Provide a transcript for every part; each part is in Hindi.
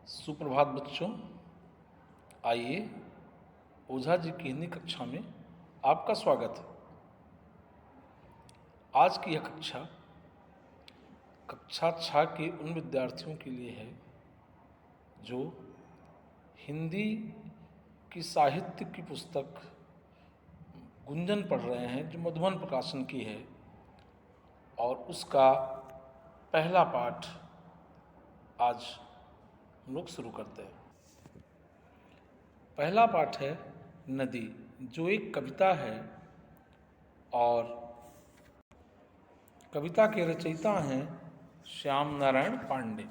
सुप्रभात बच्चों। आइए ओझा जी की हिंदी कक्षा में आपका स्वागत है। आज की यह कक्षा 6 के उन विद्यार्थियों के लिए है जो हिंदी की साहित्य की पुस्तक गुंजन पढ़ रहे हैं, जो मधुबन प्रकाशन की है, और उसका पहला पाठ आज हम लोग शुरू करते हैं। पहला पाठ है नदी, जो एक कविता है और कविता के रचयिता हैं श्याम नारायण पांडे,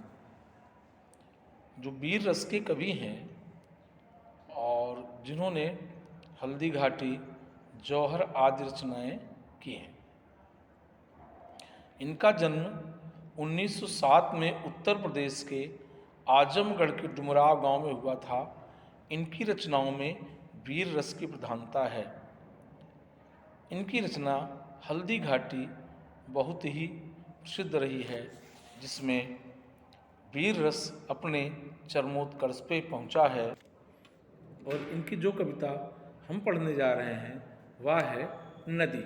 जो वीर रस के कवि हैं और जिन्होंने हल्दी घाटी, जौहर आदि रचनाएं की हैं। इनका जन्म 1907 में उत्तर प्रदेश के आजमगढ़ के डुमराव गांव में हुआ था। इनकी रचनाओं में वीर रस की प्रधानता है। इनकी रचना हल्दी घाटी बहुत ही प्रसिद्ध रही है, जिसमें वीर रस अपने चरमोत्कर्ष पे पहुंचा है। और इनकी जो कविता हम पढ़ने जा रहे हैं वह है नदी।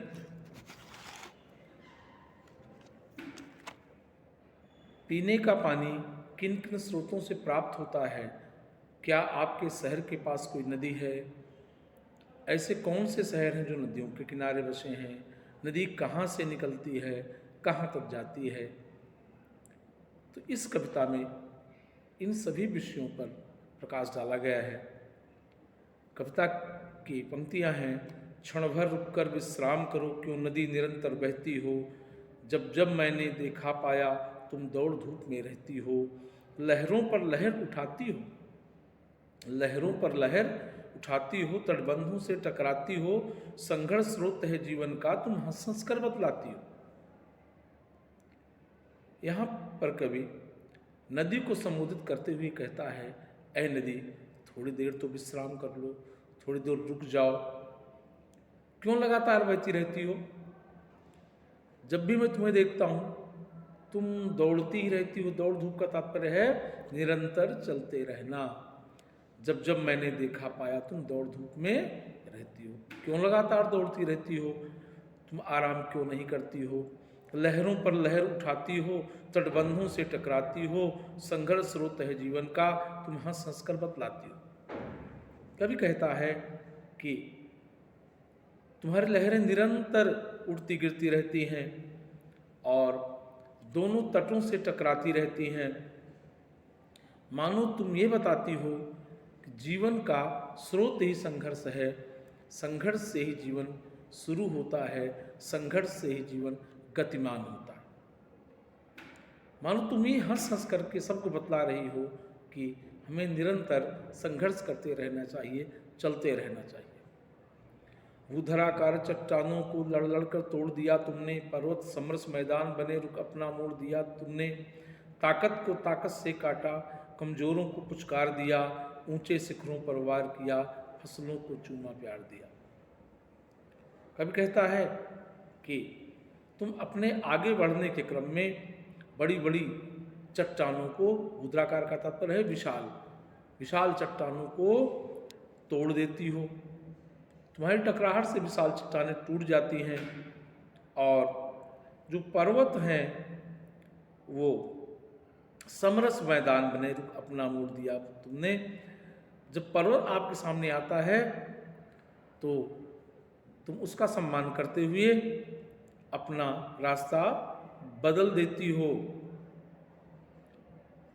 पीने का पानी किन किन स्रोतों से प्राप्त होता है? क्या आपके शहर के पास कोई नदी है? ऐसे कौन से शहर हैं जो नदियों के किनारे बसे हैं? नदी कहाँ से निकलती है, कहाँ तक जाती है? तो इस कविता में इन सभी विषयों पर प्रकाश डाला गया है। कविता की पंक्तियाँ हैं: क्षण भर रुककर विश्राम करो, क्यों नदी निरंतर बहती हो। जब जब मैंने देखा पाया, तुम दौड़ धूप में रहती हो। लहरों पर लहर उठाती हो, लहरों पर लहर उठाती हो, तटबंधों से टकराती हो। संघर्ष स्रोत है जीवन का, तुम हंस हंस कर बतलाती हो। यहाँ पर कवि नदी को संबोधित करते हुए कहता है, ऐ नदी, थोड़ी देर तो विश्राम कर लो, थोड़ी देर रुक जाओ। क्यों लगातार बहती रहती हो? जब भी मैं तुम्हें देखता हूँ तुम दौड़ती ही रहती हो। दौड़ धूप का तात्पर्य है निरंतर चलते रहना। जब जब मैंने देखा पाया, तुम दौड़ धूप में रहती हो। क्यों लगातार दौड़ती रहती हो? तुम आराम क्यों नहीं करती हो? लहरों पर लहर उठाती हो, तटबंधों से टकराती हो। संघर्ष स्रोत है जीवन का, तुम हंस हंस कर बतलाती हो। कभी कहता है कि तुम्हारी लहरें निरंतर उड़ती गिरती रहती हैं और दोनों तटों से टकराती रहती हैं। मानो तुम ये बताती हो कि जीवन का स्रोत ही संघर्ष है, संघर्ष से ही जीवन शुरू होता है, संघर्ष से ही जीवन गतिमान होता है। मानो तुम ये हंस हंस करके सबको बतला रही हो कि हमें निरंतर संघर्ष करते रहना चाहिए, चलते रहना चाहिए। भूधराकार चट्टानों को लड़ लड़ कर तोड़ दिया तुमने, पर्वत समरस मैदान बने रुक अपना मोड़ दिया तुमने। ताकत को ताकत से काटा, कमजोरों को पुचकार दिया, ऊंचे शिखरों पर वार किया, फसलों को चूमा प्यार दिया। कभी कहता है कि तुम अपने आगे बढ़ने के क्रम में बड़ी बड़ी चट्टानों को, भूधराकार का तात्पर्य है विशाल, विशाल चट्टानों को तोड़ देती हो। तुम्हारी टकराहट से विशाल चट्टानें टूट जाती हैं और जो पर्वत हैं वो समरस मैदान बने रुक अपना मोड़ दिया तुमने। जब पर्वत आपके सामने आता है तो तुम उसका सम्मान करते हुए अपना रास्ता बदल देती हो।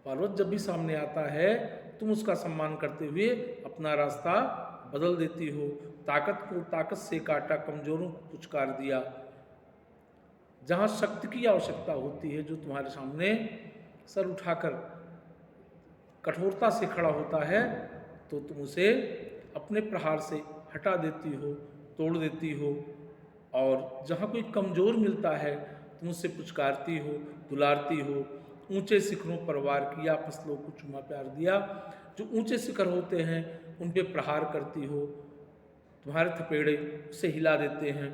पर्वत जब भी सामने आता है तुम उसका सम्मान करते हुए अपना रास्ता बदल देती हो। ताकत को ताकत से काटा, कमजोरों को पुचकार दिया। जहाँ शक्ति की आवश्यकता होती है, जो तुम्हारे सामने सर उठाकर कठोरता से खड़ा होता है, तो तुम उसे अपने प्रहार से हटा देती हो, तोड़ देती हो। और जहाँ कोई कमजोर मिलता है तुम उसे पुचकारती हो, दुलारती हो। ऊंचे शिखरों पर वार किया, फसलों को चूमा प्यार दिया। जो ऊंचे शिखर होते हैं उन पे प्रहार करती हो, तुम्हारे थपेड़े उसे हिला देते हैं।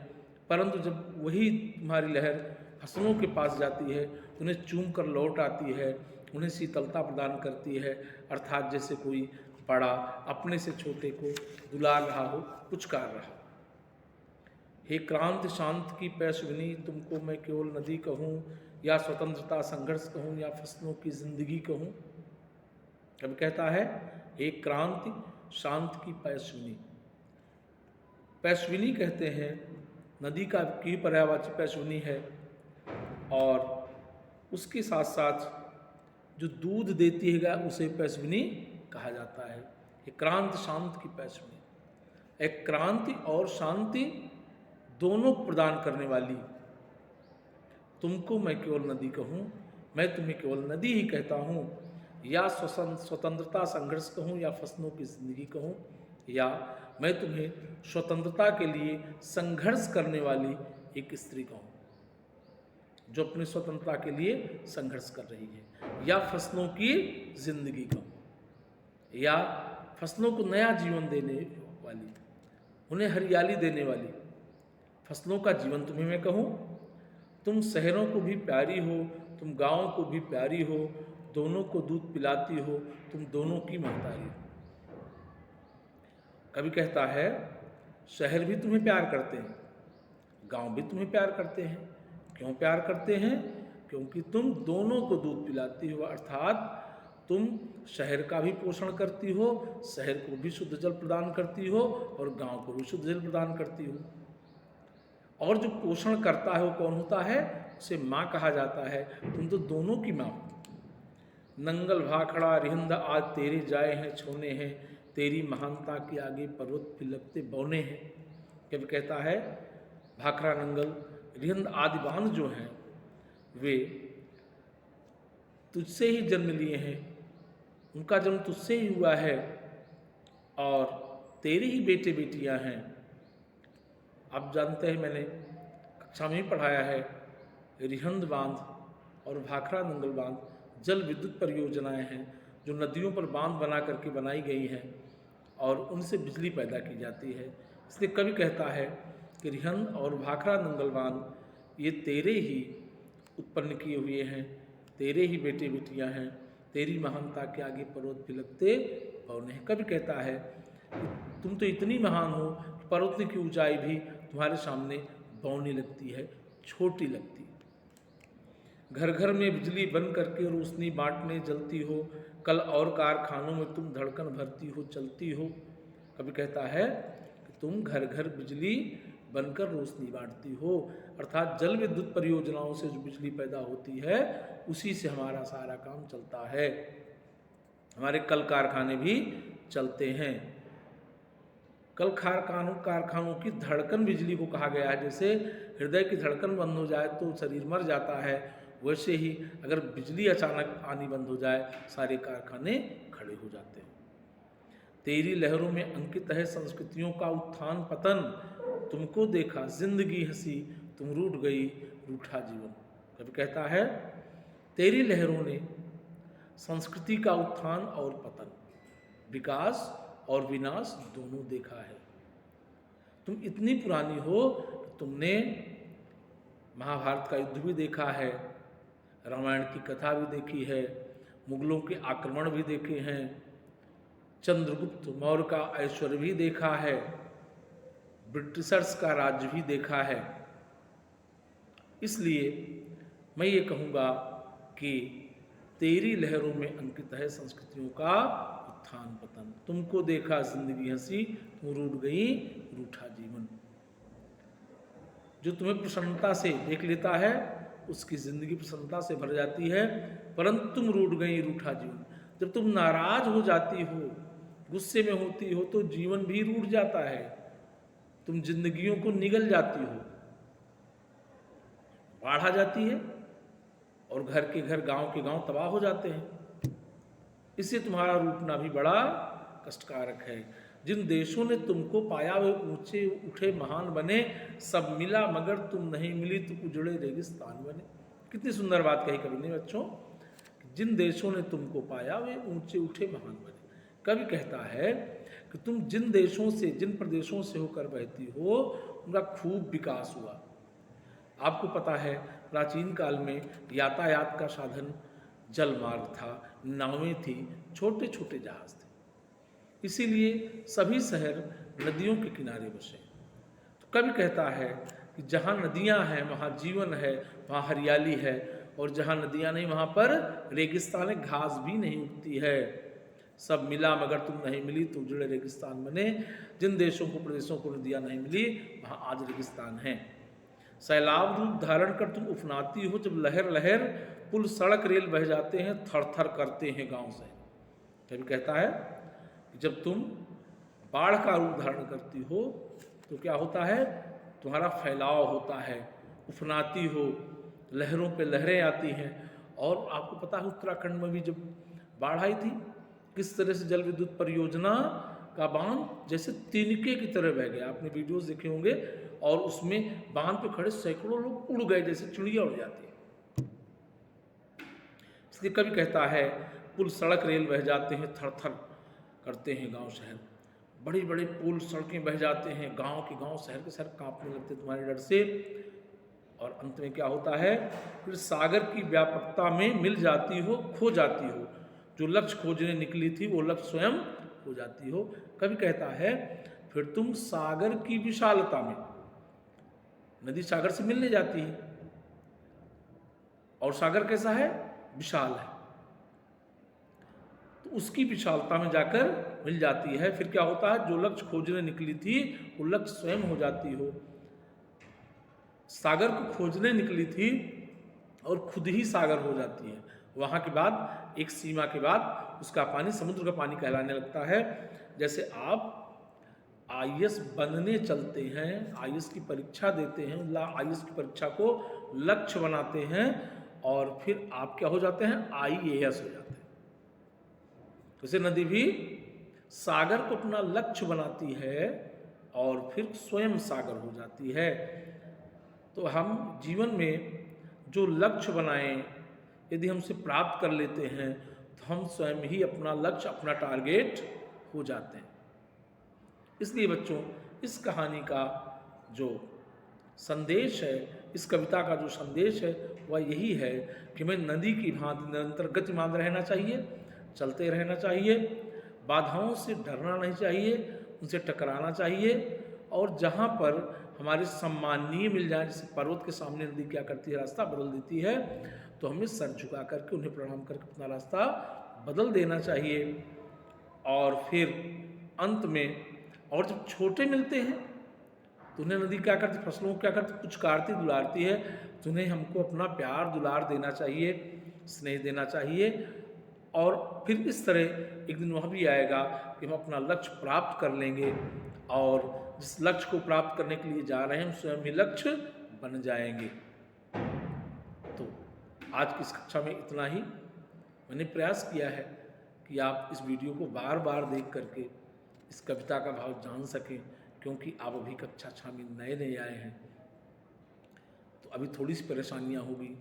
परंतु जब वही तुम्हारी लहर फसलों के पास जाती है, उन्हें चूम कर लौट आती है उन्हें शीतलता प्रदान करती है, अर्थात जैसे कोई बड़ा अपने से छोटे को दुलार रहा हो, पुचकार रहा हो। हे क्रांत शांत की पैशविनी, तुमको मैं केवल नदी कहूँ या स्वतंत्रता संघर्ष कहूँ या फसलों की जिंदगी कहूँ। कभी कहता है हे क्रांति शांत की पैशविनी। पैशविनी कहते हैं नदी का की पर्यायवाची पैशविनी है, और उसके साथ साथ जो दूध देती है उसे पैशविनी कहा जाता है। ये क्रांत शांत की पैशविनी। एक क्रांति और शांति दोनों प्रदान करने वाली, तुमको मैं केवल नदी कहूँ, मैं तुम्हें केवल नदी ही कहता हूँ, या स्वतंत्रता संघर्ष कहूँ या फसलों की जिंदगी कहूँ, या मैं तुम्हें स्वतंत्रता के लिए संघर्ष करने वाली एक स्त्री कहूँ जो अपनी स्वतंत्रता के लिए संघर्ष कर रही है, या फसलों की जिंदगी कहूँ, या फसलों को नया जीवन देने वाली, उन्हें हरियाली देने वाली फसलों का जीवन तुम्हें मैं कहूँ। तुम शहरों को भी प्यारी हो, तुम गाँव को भी प्यारी हो, दोनों को दूध पिलाती हो, तुम दोनों की महतारी हो। कभी कहता है शहर भी तुम्हें प्यार करते हैं, गांव भी तुम्हें प्यार करते हैं। क्यों प्यार करते हैं? क्योंकि तुम दोनों को दूध पिलाती हो, अर्थात तुम शहर का भी पोषण करती हो, शहर को भी शुद्ध जल प्रदान करती हो और गांव को भी शुद्ध जल प्रदान करती हो। और जो पोषण करता है वो कौन होता है? उसे माँ कहा जाता है। तुम तो दोनों की माँ हो। नंगल भाखड़ा रिहंद आज तेरे जाए हैं छोने हैं, तेरी महानता के आगे पर्वत पिलकते बौने हैं। कभी कहता है भाखड़ा नंगल रिहंद आदि बांध जो हैं वे तुझसे ही जन्म लिए हैं, उनका जन्म तुझसे ही हुआ है, और तेरे ही बेटे बेटियां हैं। आप जानते हैं मैंने कक्षा में ही पढ़ाया है, रिहंद बांध और भाखड़ा नंगल बांध जल विद्युत परियोजनाएं हैं जो नदियों पर बांध बना करके बनाई गई हैं और उनसे बिजली पैदा की जाती है। इसलिए कवि कहता है कि रिहंद और भाखड़ा नंगल बांध ये तेरे ही उत्पन्न किए हुए हैं, तेरे ही बेटे बेटियां हैं, तेरी महानता के आगे पर्वत पिलकते पौने हैं। कवि कहता है कि तुम तो इतनी महान हो कि पर्वत की ऊंचाई भी तुम्हारे सामने बौनी लगती है, छोटी लगती है। घर घर में बिजली बन करके रोशनी बांटने जलती हो, कल और कारखानों में तुम धड़कन भरती हो चलती हो। कभी कहता है कि तुम घर घर बिजली बनकर रोशनी बांटती हो, अर्थात जल विद्युत परियोजनाओं से जो बिजली पैदा होती है उसी से हमारा सारा काम चलता है। हमारे कल कारखाने भी चलते हैं। कल कारखानों की धड़कन बिजली को कहा गया है। जैसे हृदय की धड़कन बंद हो जाए तो शरीर मर जाता है, वैसे ही अगर बिजली अचानक आनी बंद हो जाए सारे कारखाने खड़े हो जाते हैं। तेरी लहरों में अंकित है संस्कृतियों का उत्थान पतन, तुमको देखा जिंदगी हंसी, तुम रूठ गई रूठा जीवन। कभी कहता है तेरी लहरों ने संस्कृति का उत्थान और पतन, विकास और विनाश दोनों देखा है। तुम इतनी पुरानी हो कि तुमने महाभारत का युद्ध भी देखा है, रामायण की कथा भी देखी है, मुगलों के आक्रमण भी देखे हैं, चंद्रगुप्त मौर्य का ऐश्वर्य भी देखा है, ब्रिटिशर्स का राज्य भी देखा है। इसलिए मैं ये कहूँगा कि तेरी लहरों में अंकित है संस्कृतियों का उत्थान पतन, तुमको देखा जिंदगी हंसी, तुम रूठ गई रूठा जीवन। जो तुम्हें प्रसन्नता से देख लेता है उसकी जिंदगी प्रसन्नता से भर जाती है, परंतु तुम रूठ गई रूठा जीवन। जब तुम नाराज हो जाती हो, गुस्से में होती हो तो जीवन भी रूठ जाता है, तुम जिंदगियों को निगल जाती हो, बाढ़ आ जाती है और घर के घर गांव के गांव तबाह हो जाते हैं। इससे तुम्हारा रूठना भी बड़ा कष्टकारक है। जिन देशों ने तुमको पाया वे ऊंचे उठे महान बने, सब मिला मगर तुम नहीं मिली तो उजड़े रेगिस्तान बने। कितनी सुंदर बात कही कवि ने बच्चों, जिन देशों ने तुमको पाया वे ऊंचे उठे महान बने। कवि कहता है कि तुम जिन देशों से जिन प्रदेशों से होकर बहती हो उनका खूब विकास हुआ। आपको पता है प्राचीन काल में यातायात का साधन जल मार्ग था, नावें थी, छोटे छोटे जहाज थे। इसीलिए सभी शहर नदियों के किनारे बसे। तो कवि कहता है कि जहाँ नदियाँ हैं वहाँ जीवन है, वहाँ हरियाली है, और जहाँ नदियाँ नहीं वहाँ पर रेगिस्तान है, घास भी नहीं उगती है। सब मिला मगर तुम नहीं मिली तो उजड़े रेगिस्तान बने। जिन देशों को प्रदेशों को नदियाँ नहीं मिली वहाँ आज रेगिस्तान है। सैलाब रूप धारण कर तुम उफनाती हो, जब लहर लहर पुल सड़क रेल बह जाते हैं, थर थर करते हैं गांव से। कभी कहता है कि जब तुम बाढ़ का रूप धारण करती हो तो क्या होता है, तुम्हारा फैलाव होता है, उफनाती हो, लहरों पे लहरें आती हैं। और आपको पता है उत्तराखंड में भी जब बाढ़ आई थी, किस तरह से जल विद्युत परियोजना का बांध जैसे तिनके की तरह बह गया। आपने वीडियोस देखे होंगे, और उसमें बांध पे खड़े सैकड़ों लोग उड़ गए, जैसे चिड़िया उड़ जाती है। इसलिए कवि कहता है पुल सड़क रेल बह जाते हैं, थर थर करते हैं गांव शहर। बड़ी बड़ी पुल सड़कें बह जाते हैं, गांव के गांव, शहर के शहर कांपने लगते तुम्हारे डर से। और अंत में क्या होता है, फिर सागर की व्यापकता में मिल जाती हो, खो जाती हो, जो लक्ष्य खोजने निकली थी वो लक्ष्य स्वयं हो जाती हो। कवि कहता है फिर तुम सागर की विशालता में, नदी सागर से मिलने जाती है, और सागर कैसा है, विशाल है, तो उसकी विशालता में जाकर मिल जाती है। फिर क्या होता है, जो लक्ष्य खोजने निकली थी वो लक्ष्य स्वयं हो जाती हो। सागर को खोजने निकली थी और खुद ही सागर हो जाती है। वहाँ के बाद एक सीमा के बाद उसका पानी समुद्र का पानी कहलाने लगता है। जैसे आप आईएएस बनने चलते हैं, आईएएस की परीक्षा देते हैं, आईएएस की परीक्षा को लक्ष्य बनाते हैं, और फिर आप क्या हो जाते हैं, आईएएस हो जाते हैं। जैसे नदी भी सागर को अपना लक्ष्य बनाती है और फिर स्वयं सागर हो जाती है। तो हम जीवन में जो लक्ष्य बनाएं, यदि हम उसे प्राप्त कर लेते हैं तो हम स्वयं ही अपना लक्ष्य, अपना टारगेट हो जाते हैं। इसलिए बच्चों, इस कहानी का जो संदेश है, इस कविता का जो संदेश है वह यही है कि हमें नदी की भांति निरंतर गतिमान रहना चाहिए, चलते रहना चाहिए, बाधाओं से डरना नहीं चाहिए, उनसे टकराना चाहिए। और जहाँ पर हमारे सम्माननीय मिल जाए, जैसे पर्वत के सामने नदी क्या करती है, रास्ता बदल देती है, तो हमें सर झुका करके उन्हें प्रणाम करके अपना रास्ता बदल देना चाहिए। और फिर अंत में, और जब छोटे मिलते हैं तो उन्हें नदी क्या करती, फसलों को क्या करती, पुचकारती दुलारती है, तो उन्हें हमको अपना प्यार दुलार देना चाहिए, स्नेह देना चाहिए। और फिर इस तरह एक दिन वह भी आएगा कि हम अपना लक्ष्य प्राप्त कर लेंगे, और जिस लक्ष्य को प्राप्त करने के लिए जा रहे हैं हम स्वयं ही लक्ष्य बन जाएंगे। तो आज की इस कक्षा में इतना ही। मैंने प्रयास किया है कि आप इस वीडियो को बार बार देख करके इस कविता का भाव जान सकें, क्योंकि आप अभी कक्षा 6 में नए नए आए हैं, तो अभी थोड़ी सी परेशानियां होगी,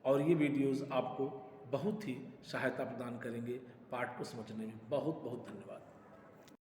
और ये वीडियोस आपको बहुत ही सहायता प्रदान करेंगे पाठ को समझने में। बहुत बहुत धन्यवाद।